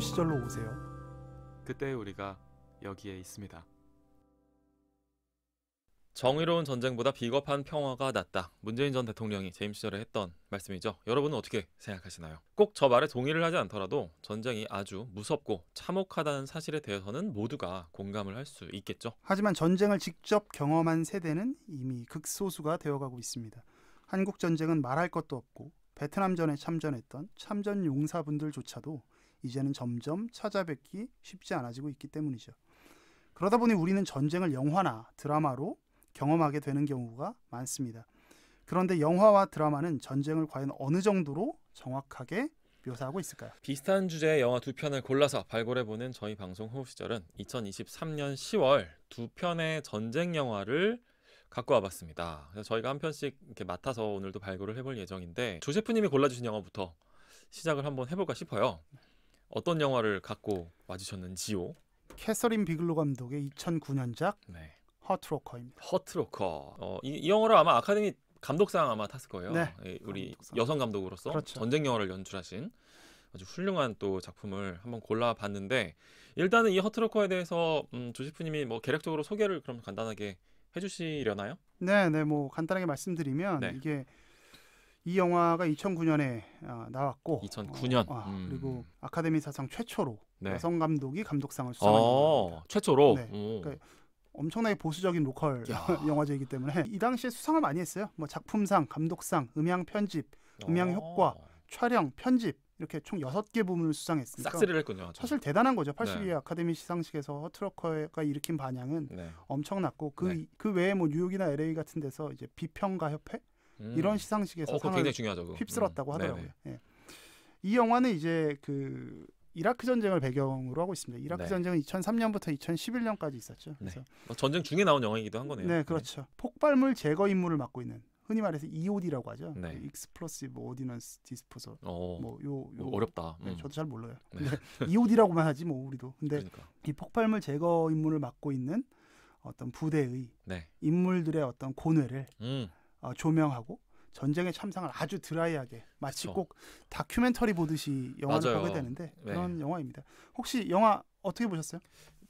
시절로 오세요. 그때 우리가 여기에 있습니다. 정의로운 전쟁보다 비겁한 평화가 낫다. 문재인 전 대통령이 재임 시절에 했던 말씀이죠. 여러분은 어떻게 생각하시나요? 꼭 저 말에 동의를 하지 않더라도 전쟁이 아주 무섭고 참혹하다는 사실에 대해서는 모두가 공감을 할 수 있겠죠. 하지만 전쟁을 직접 경험한 세대는 이미 극소수가 되어가고 있습니다. 한국 전쟁은 말할 것도 없고 베트남전에 참전했던 참전 용사분들조차도 이제는 점점 찾아뵙기 쉽지 않아지고 있기 때문이죠. 그러다 보니 우리는 전쟁을 영화나 드라마로 경험하게 되는 경우가 많습니다. 그런데 영화와 드라마는 전쟁을 과연 어느 정도로 정확하게 묘사하고 있을까요? 비슷한 주제의 영화 두 편을 골라서 발굴해보는 저희 방송 후 시절은 2023년 10월 두 편의 전쟁 영화를 갖고 와봤습니다. 그래서 저희가 한 편씩 이렇게 맡아서 오늘도 발굴을 해볼 예정인데 조 셰프님이 골라주신 영화부터 시작을 한번 해볼까 싶어요. 어떤 영화를 갖고 와주셨는지요? 캐서린 비글로 감독의 2009년작 네. 허트로커입니다. 허트로커. 이 영화로 아마 아카데미 감독상 아마 탔을 거예요. 네. 우리 감독상. 여성 감독으로서 그렇죠. 전쟁 영화를 연출하신 아주 훌륭한 또 작품을 한번 골라봤는데 일단은 이 허트로커에 대해서 조 셰프님이 뭐 개략적으로 소개를 그럼 간단하게 해주시려나요? 네, 뭐 간단하게 말씀드리면 네. 이게 이 영화가 2009년에 나왔고 2009년. 그리고 아카데미 사상 최초로 네. 여성 감독이 감독상을 수상한 영화입니다. 최초로. 네. 그러니까 엄청나게 보수적인 로컬 영화제이기 때문에 이 당시에 수상을 많이 했어요. 뭐 작품상, 감독상, 음향 편집, 음향 효과, 촬영, 편집 이렇게 총 6개 부문을 수상했으니까 싹쓸이를 했군요. 사실 대단한 거죠. 82회 네. 아카데미 시상식에서 허트로커가 일으킨 반향은 네. 엄청났고 네. 그 외에 뭐 뉴욕이나 LA 같은 데서 이제 비평가 협회 이런 시상식에서 상을 굉장히 중요하죠. 휩쓸었다고 하더라고요. 예. 이 영화는 이제 그 이라크 전쟁을 배경으로 하고 있습니다. 이라크 네. 전쟁은 2003년부터 2011년까지 있었죠. 그래서 뭐 전쟁 중에 나온 영화이기도 한 거네요. 네, 그렇죠. 폭발물 제거 임무를 맡고 있는 흔히 말해서 EOD라고 하죠. 네. Explosive Ordnance Disposal. 요 어렵다. 네, 저도 잘 몰라요. 네. 근데 EOD라고만 하지 뭐 우리도. 근데 그러니까. 이 폭발물 제거 임무를 맡고 있는 어떤 부대의 네. 인물들의 어떤 고뇌를 조명하고 전쟁의 참상을 아주 드라이하게 마치 그쵸. 꼭 다큐멘터리 보듯이 영화를 맞아요. 보게 되는데 네. 그런 영화입니다. 혹시 영화 어떻게 보셨어요?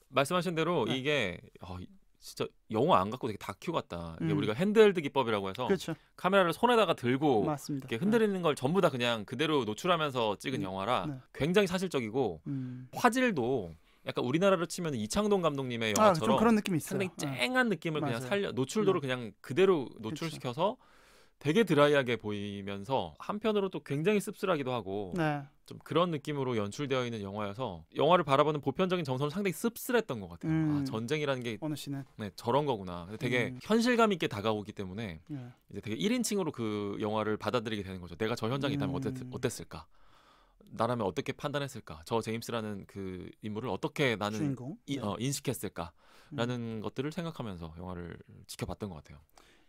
말씀하신 대로 네. 이게 진짜 영화 안 갖고 되게 다큐 같다. 이게 음. 우리가 핸드헬드 기법이라고 해서 그렇죠. 카메라를 손에다가 들고 맞습니다. 이렇게 흔들리는 걸 전부 다 그냥 그대로 노출하면서 찍은 영화라 네. 굉장히 사실적이고 화질도 약간 우리나라로 치면 이창동 감독님의 영화처럼 좀 그런 느낌이 있어요. 상당히 쨍한 느낌을 그냥 맞아요. 살려 노출도를 그냥 그대로 노출시켜서 되게 드라이하게 보이면서 한편으로 또 굉장히 씁쓸하기도 하고 네. 좀 그런 느낌으로 연출되어 있는 영화여서 영화를 바라보는 보편적인 정서는 상당히 씁쓸했던 것 같아요. 전쟁이라는 게 어느 씨는 저런 거구나. 되게 현실감 있게 다가오기 때문에 이제 되게 1인칭으로 그 영화를 받아들이게 되는 거죠. 내가 저 현장에 있다면 어땠을까? 나라면 어떻게 판단했을까? 저 제임스라는 그 인물을 어떻게 나는 주인공 인식했을까라는 것들을 생각하면서 영화를 지켜봤던 것 같아요.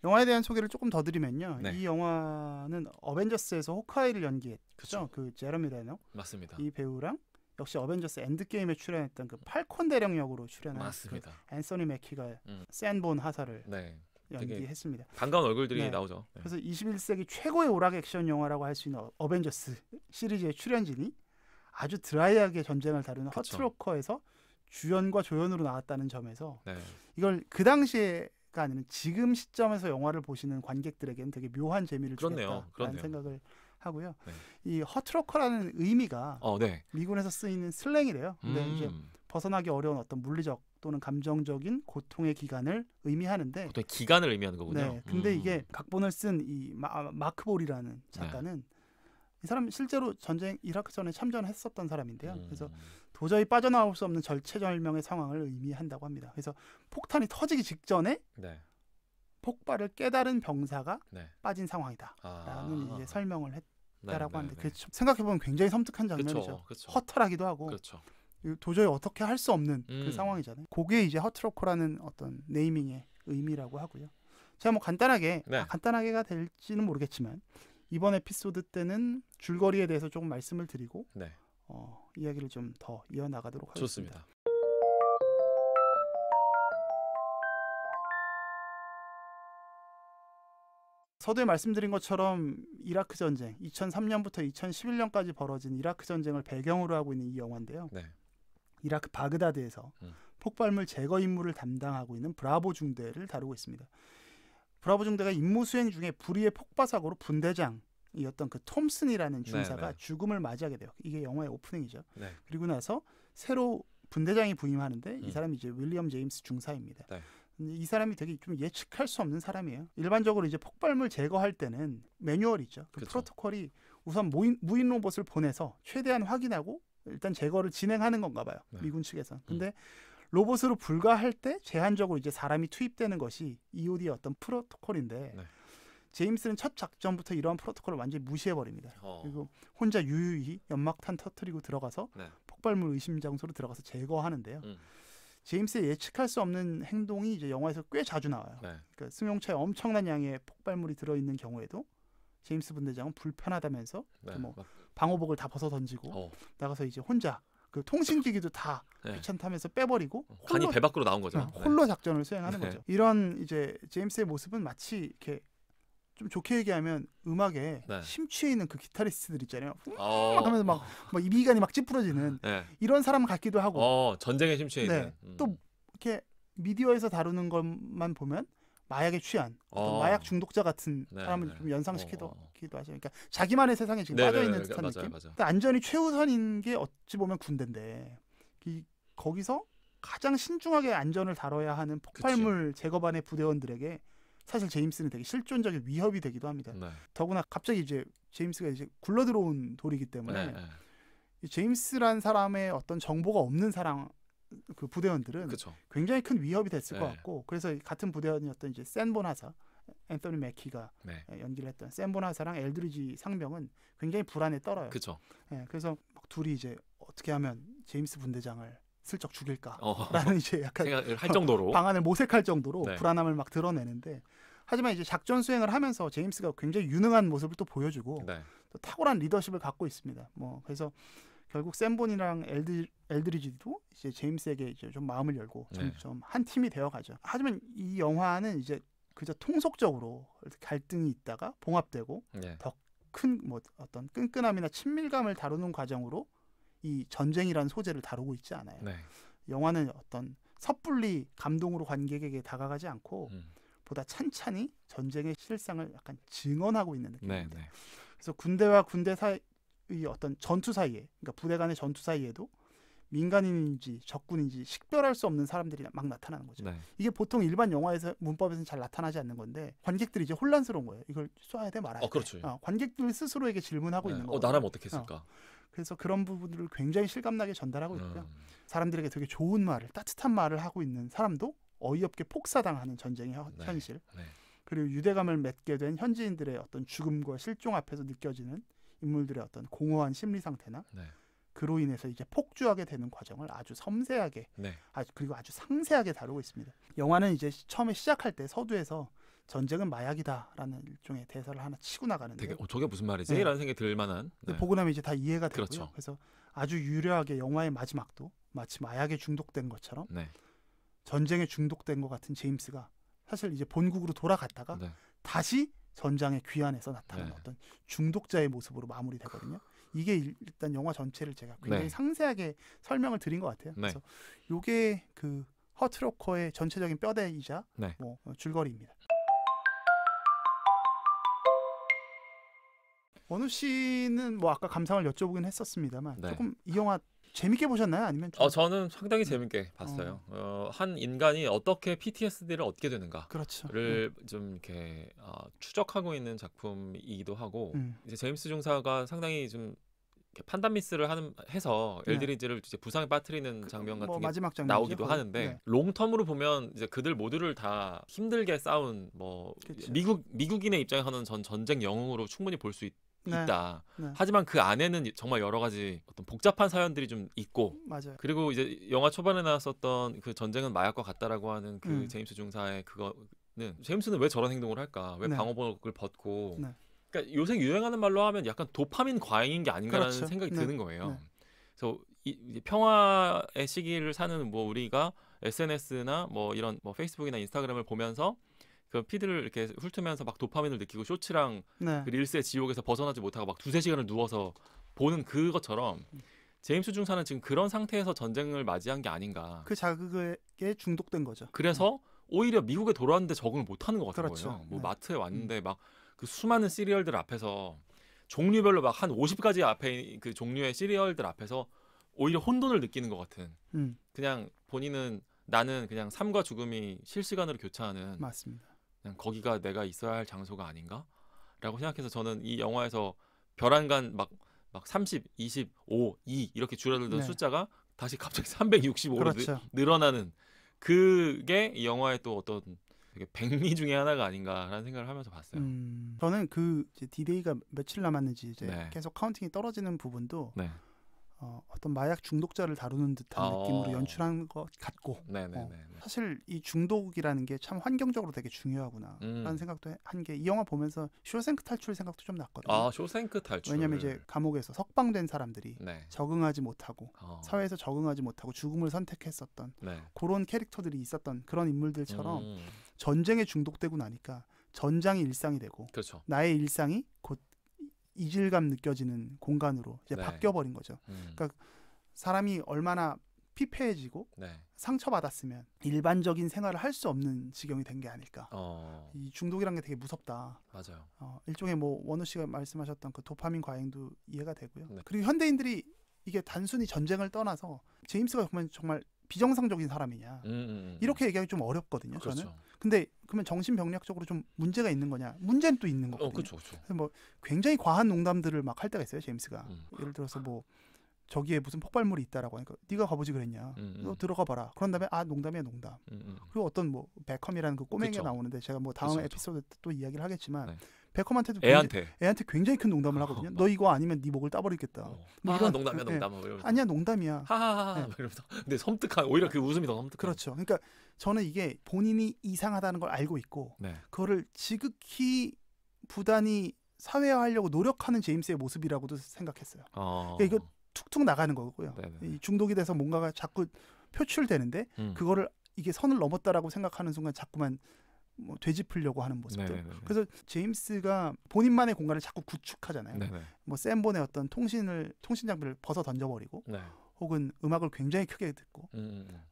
영화에 대한 소개를 조금 더 드리면요. 네. 이 영화는 어벤져스에서 호크아이를 연기했죠. 그쵸. 그 제러미 레너. 맞습니다. 이 배우랑 역시 어벤져스 엔드게임에 출연했던 그 팔콘 대령 역으로 출연한 맞습니다. 그 앤서니 매키가 샌본 하사를 연기했습니다. 반가운 얼굴들이 네. 나오죠. 네. 그래서 21세기 최고의 오락 액션 영화라고 할 수 있는 어벤져스 시리즈의 출연진이 아주 드라이하게 전쟁을 다루는 허트로커에서 주연과 조연으로 나왔다는 점에서 이걸 그 당시에가 아니라 지금 시점에서 영화를 보시는 관객들에게는 되게 묘한 재미를 주겠다라는 생각을 하고요. 이 허트로커라는 의미가 미군에서 쓰이는 슬랭이래요. 근데 이제 벗어나기 어려운 어떤 물리적 또는 감정적인 고통의 기간을 의미하는데 보통 기간을 의미하는 거군요. 네, 근데 이게 각본을 쓴 이 마크 볼이라는 작가는 이 사람 실제로 전쟁 이라크전에 참전했었던 사람인데요. 그래서 도저히 빠져나올 수 없는 절체절명의 상황을 의미한다고 합니다. 그래서 폭탄이 터지기 직전에 폭발을 깨달은 병사가 빠진 상황이다라는 이제 설명을 했다라고 하는데 생각해보면 굉장히 섬뜩한 장면이죠. 허탈하기도 하고 도저히 어떻게 할 수 없는 그 상황이잖아요. 그게 이제 허트로커라는 어떤 네이밍의 의미라고 하고요. 제가 뭐 간단하게가 될지는 모르겠지만 이번 에피소드 때는 줄거리에 대해서 조금 말씀을 드리고 이야기를 좀 더 이어나가도록 하겠습니다. 좋습니다. 서두에 말씀드린 것처럼 이라크 전쟁 2003년부터 2011년까지 벌어진 이라크 전쟁을 배경으로 하고 있는 이 영화인데요. 네. 이라크 바그다드에서 폭발물 제거 임무를 담당하고 있는 브라보 중대를 다루고 있습니다. 브라보 중대가 임무 수행 중에 불의의 폭파 사고로 분대장이었던 그 톰슨이라는 중사가 네. 죽음을 맞이하게 돼요. 이게 영화의 오프닝이죠. 네. 그리고 나서 새로 분대장이 부임하는데 이 음. 사람이 이제 윌리엄 제임스 중사입니다. 네. 이 사람이 되게 좀 예측할 수 없는 사람이에요. 일반적으로 이제 폭발물 제거할 때는 매뉴얼이죠. 그 그쵸. 프로토콜이 우선 무인 로봇을 보내서 최대한 확인하고 일단 제거를 진행하는 건가 봐요. 네. 미군 측에서. 근데 로봇으로 불가할 때 제한적으로 이제 사람이 투입되는 것이 EOD의 어떤 프로토콜인데 네. 제임스는 첫 작전부터 이러한 프로토콜을 완전히 무시해버립니다. 그리고 혼자 유유히 연막탄 터뜨리고 들어가서 네. 폭발물 의심 장소로 들어가서 제거하는데요. 제임스의 예측할 수 없는 행동이 이제 영화에서 꽤 자주 나와요. 네. 그러니까 승용차에 엄청난 양의 폭발물이 들어있는 경우에도 제임스 분대장은 불편하다면서 네. 뭐 방호복을 다 벗어 던지고 나가서 이제 혼자 그 통신기기도 다 네. 귀찮다면서 빼버리고 간이 배 밖으로 나온 거죠. 홀로 작전을 수행하는 네. 거죠. 이런 이제 제임스의 모습은 마치 이렇게 좀 좋게 얘기하면 음악에 네. 심취해 있는 그 기타리스트들 있잖아요. 하면서 막 이미간이 막 찌푸러지는 네. 이런 사람 같기도 하고 전쟁에 심취해 있는. 또 이렇게 미디어에서 다루는 것만 보면 마약에 취한 마약 중독자 같은 사람을 좀 연상시키기도 하죠. 그러니까 자기만의 세상에 지금 빠져 있는 듯한 맞아요, 느낌. 맞아요. 근데 안전이 최우선인 게 어찌 보면 군대인데 거기서 가장 신중하게 안전을 다뤄야 하는 폭발물 제거반의 부대원들에게 사실 제임스는 되게 실존적인 위협이 되기도 합니다. 네. 더구나 갑자기 이제 제임스가 이제 굴러 들어온 돌이기 때문에 이 제임스란 사람의 어떤 정보가 없는 사람 그 부대원들은 그쵸. 굉장히 큰 위협이 됐을 것 같고 그래서 같은 부대원이었던 이제 샌보나사 앤서니 매키가 연기를 했던 샌보나사랑 엘드리지 상병은 굉장히 불안에 떨어요. 그쵸. 그래서 막 둘이 이제 어떻게 하면 제임스 분대장을 슬쩍 죽일까라는 이제 약간 생각을 할 정도로 방안을 모색할 정도로 불안함을 막 드러내는데 하지만 이제 작전 수행을 하면서 제임스가 굉장히 유능한 모습을 또 보여주고 또 탁월한 리더십을 갖고 있습니다. 그래서 결국 샌본이랑 엘드리지도 이제 제임스에게 이제 좀 마음을 열고 좀 한 팀이 되어가죠. 하지만 이 영화는 이제 그저 통속적으로 갈등이 있다가 봉합되고 더 큰 어떤 끈끈함이나 친밀감을 다루는 과정으로 이 전쟁이라는 소재를 다루고 있지 않아요. 영화는 어떤 섭불리 감동으로 관객에게 다가가지 않고 보다 찬찬히 전쟁의 실상을 약간 증언하고 있는 느낌입니다. 그래서 군대와 군대 사이의 어떤 전투 사이에, 그러니까 부대 간의 전투 사이에도 민간인인지 적군인지 식별할 수 없는 사람들이 막 나타나는 거죠. 이게 보통 일반 영화에서 문법에서는 잘 나타나지 않는 건데 관객들이 이제 혼란스러운 거예요. 이걸 쏴야 돼 말아야 돼. 그렇죠. 관객들 스스로에게 질문하고 있는 거예요. 나라면 어떻게 했을까? 그래서 그런 부분들을 굉장히 실감나게 전달하고 있고요. 사람들에게 되게 좋은 말을, 따뜻한 말을 하고 있는 사람도 어이없게 폭사당하는 전쟁의 현실. 그리고 유대감을 맺게 된 현지인들의 어떤 죽음과 실종 앞에서 느껴지는 인물들의 어떤 공허한 심리 상태나 그로 인해서 이제 폭주하게 되는 과정을 아주 섬세하게 그리고 아주 상세하게 다루고 있습니다. 영화는 이제 처음에 시작할 때 서두에서 전쟁은 마약이다라는 일종의 대사를 하나 치고 나가는데 되게 저게 무슨 말이지? 라는 생각이 들 만한 보고 나면 이제 다 이해가 되고요. 그렇죠. 그래서 아주 유려하게 영화의 마지막도 마치 마약에 중독된 것처럼 전쟁에 중독된 것 같은 제임스가 사실 이제 본국으로 돌아갔다가 다시 전장의 귀환에서 나타나는 어떤 중독자의 모습으로 마무리되거든요. 이게 일단 영화 전체를 제가 굉장히 상세하게 설명을 드린 것 같아요. 그래서 이게 그 허트로커의 전체적인 뼈대이자 줄거리입니다. 원우 씨는 아까 감상을 여쭤보긴 했었습니다만 조금 이 영화 재밌게 보셨나요? 아니면 저는 상당히 재밌게 봤어요. 한 인간이 어떻게 PTSD를 얻게 되는가를 좀 이렇게 추적하고 있는 작품이기도 하고 이제 제임스 중사가 상당히 좀 판단 미스를 해서 엘드리지를 이제 부상에 빠뜨리는 장면 같은 게 마지막 나오기도 하는데 롱텀으로 보면 이제 그들 모두를 다 힘들게 싸운 미국인의 입장에서는 전쟁 영웅으로 충분히 볼 수 있다. 하지만 그 안에는 정말 여러 가지 어떤 복잡한 사연들이 좀 있고 그리고 이제 영화 초반에 나왔었던 그 전쟁은 마약과 같다라고 하는 그 제임스 중사의 그거는 제임스는 왜 저런 행동을 할까? 왜 방호복을 벗고 그러니까 요새 유행하는 말로 하면 약간 도파민 과잉인 게 아닌가라는 생각이 드는 거예요. 그래서 이제 평화의 시기를 사는 우리가 SNS나 이런 페이스북이나 인스타그램을 보면서 그 피드를 이렇게 훑으면서 막 도파민을 느끼고 쇼츠랑 네. 그 릴스의 지옥에서 벗어나지 못하고 막 2-3시간을 누워서 보는 그것처럼 제임스 중사는 지금 그런 상태에서 전쟁을 맞이한 게 아닌가. 그 자극에 중독된 거죠. 그래서 오히려 미국에 돌아왔는데 적응을 못하는 것 같은 그렇죠. 거예요. 뭐 네. 마트에 왔는데 막 그 수많은 시리얼들 앞에서 종류별로 막 한 50가지 앞에 그 종류의 시리얼들 앞에서 오히려 혼돈을 느끼는 것 같은. 그냥 본인은 나는 그냥 삶과 죽음이 실시간으로 교차하는 맞습니다. 그냥 거기가 내가 있어야 할 장소가 아닌가라고 생각해서 저는 이 영화에서 별안간 막 30, 25, 2 이렇게 줄어들던 네. 숫자가 다시 갑자기 365로 그렇죠. 늘어나는 그게 이 영화의 또 어떤 되게 백미 중에 하나가 아닌가라는 생각을 하면서 봤어요. 저는 그 이제 D-Day가 며칠 남았는지 이제 네. 계속 카운팅이 떨어지는 부분도 네. 어떤 마약 중독자를 다루는 듯한 느낌으로 연출한 것 같고 사실 이 중독이라는 게 참 환경적으로 되게 중요하구나라는 생각도 한 게 이 영화 보면서 쇼생크 탈출 생각도 좀 났거든요. 아, 쇼생크 탈출. 왜냐하면 이제 감옥에서 석방된 사람들이 네. 적응하지 못하고 사회에서 적응하지 못하고 죽음을 선택했었던 네. 그런 캐릭터들이 있었던 그런 인물들처럼 전쟁에 중독되고 나니까 전장이 일상이 되고 그렇죠. 나의 일상이 곧 이질감 느껴지는 공간으로 이제 네. 바뀌어버린 거죠. 그러니까 사람이 얼마나 피폐해지고 네. 상처받았으면 일반적인 생활을 할 수 없는 지경이 된 게 아닐까. 이 중독이란 게 되게 무섭다. 맞아요. 일종의 뭐 원우 씨가 말씀하셨던 그 도파민 과잉도 이해가 되고요. 네. 그리고 현대인들이 이게 단순히 전쟁을 떠나서 제임스가 보면 정말 비정상적인 사람이냐 이렇게 얘기하기 좀 어렵거든요. 그렇죠. 저는. 근데 그러면 정신병력적으로 좀 문제가 있는 거냐? 문제는 또 있는 거거든요. 그렇죠. 그래서 뭐 굉장히 과한 농담들을 막 할 때가 있어요. 제임스가. 예를 들어서 뭐 저기에 무슨 폭발물이 있다라고 하니까 네가 가보지 그랬냐? 너 들어가 봐라. 그런 다음에 아 농담이야 농담. 그리고 어떤 뭐 베컴이라는 그 꼬맹이가 그쵸. 나오는데 제가 뭐 다음 그쵸. 에피소드 때 또 이야기를 하겠지만 네. 베컴한테도 애한테 굉장히 큰 농담을 하거든요. 너 이거 아니면 네 목을 따버리겠다. 뭐 이런 농담이야 네. 농담. 뭐 이러면서. 아니야 농담이야. 하하하. 네. 이러면서. 근데 섬뜩한 오히려 그 웃음이 더 섬뜩한. 그렇죠. 그러니까 저는 이게 본인이 이상하다는 걸 알고 있고 네. 그거를 지극히 부단히 사회화하려고 노력하는 제임스의 모습이라고도 생각했어요. 그러니까 이거 툭툭 나가는 거고요. 이 중독이 돼서 뭔가가 자꾸 표출되는데 그거를 이게 선을 넘었다라고 생각하는 순간 자꾸만 뭐 되짚으려고 하는 모습들. 네네네. 그래서 제임스가 본인만의 공간을 자꾸 구축하잖아요. 네네. 뭐 샘본의 어떤 통신 장비를 벗어 던져버리고 네. 혹은 음악을 굉장히 크게 듣고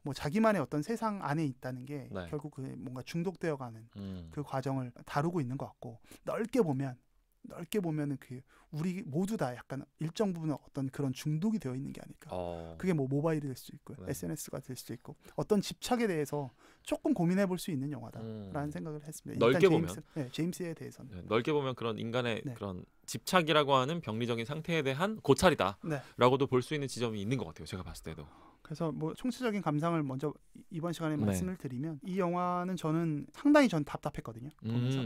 뭐 자기만의 어떤 세상 안에 있다는 게 네. 결국 그 뭔가 중독되어가는 그 과정을 다루고 있는 것 같고 넓게 보면은 그 우리 모두 다 약간 일정 부분은 어떤 그런 중독이 되어 있는 게 아닐까. 그게 뭐 모바일이 될 수도 있고요. 네. SNS가 될 수도 있고 어떤 집착에 대해서 조금 고민해 볼 수 있는 영화다라는 생각을 했습니다. 넓게 일단 제임스에 대해서는 네, 넓게 보면 그런 인간의 네. 그런 집착이라고 하는 병리적인 상태에 대한 고찰이다라고도 네. 볼 수 있는 지점이 있는 것 같아요. 제가 봤을 때도. 그래서 뭐 총체적인 감상을 먼저 이번 시간에 네. 말씀을 드리면 이 영화는 저는 상당히 답답했거든요.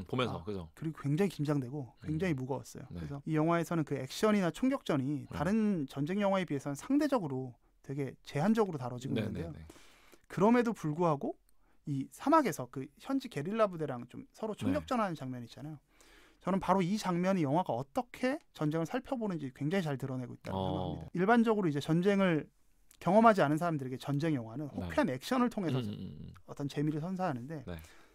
보면서 그죠. 그리고 굉장히 긴장되고 굉장히 무거웠어요. 네. 그래서 이 영화에서는 그 액션이나 총격전이 다른 전쟁 영화에 비해서는 상대적으로 되게 제한적으로 다뤄지고 있는데요. 그럼에도 불구하고 이 사막에서 그 현지 게릴라 부대랑 좀 서로 총격전하는 장면이 있잖아요. 저는 바로 이 장면이 영화가 어떻게 전쟁을 살펴보는지 굉장히 잘 드러내고 있다고 생각합니다. 일반적으로 이제 전쟁을 경험하지 않은 사람들에게 전쟁 영화는 호쾌한 액션을 통해서 어떤 재미를 선사하는데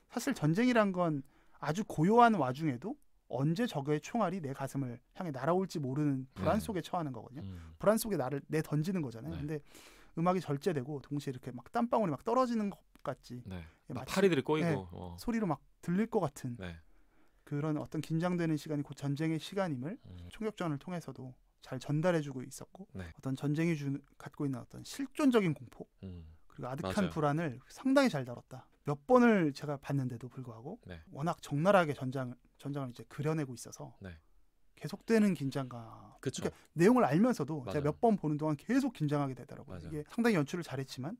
사실 전쟁이란 건 아주 고요한 와중에도 언제 적의 총알이 내 가슴을 향해 날아올지 모르는 불안 속에 처하는 거거든요. 불안 속에 나를 내던지는 거잖아요. 근데 음악이 절제되고 동시에 이렇게 막 땀방울이 막 떨어지는 것 같지. 막 파리들이 꼬이고 소리로 막 들릴 것 같은 그런 어떤 긴장되는 시간이 곧 전쟁의 시간임을 총격전을 통해서도 잘 전달해주고 있었고 어떤 전쟁이 갖고 있는 어떤 실존적인 공포 그리고 아득한 맞아요. 불안을 상당히 잘 다뤘다. 몇 번을 제가 봤는데도 불구하고 워낙 적나라하게 전장을 이제 그려내고 있어서 계속되는 긴장감. 그러니까 내용을 알면서도 제가 몇 번 보는 동안 계속 긴장하게 되더라고요. 이게 상당히 연출을 잘했지만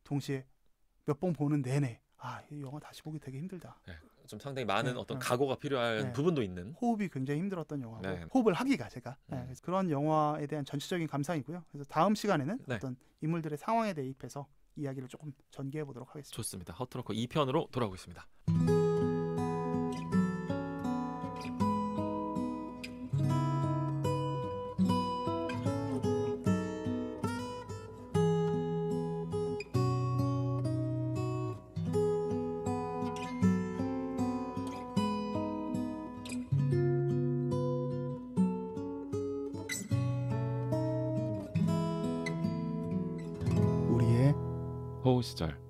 동시에 몇 번 보는 내내 이 영화 다시 보기 되게 힘들다. 좀 상당히 많은 어떤 각오가 필요한 부분도 있는. 호흡이 굉장히 힘들었던 영화고 호흡을 하기가 제가 그래서 그런 영화에 대한 전체적인 감상이고요. 그래서 다음 시간에는 어떤 인물들의 상황에 대입해서 이야기를 조금 전개해 보도록 하겠습니다. 좋습니다. 허트로커 2편으로 돌아오겠습니다. 포로 시절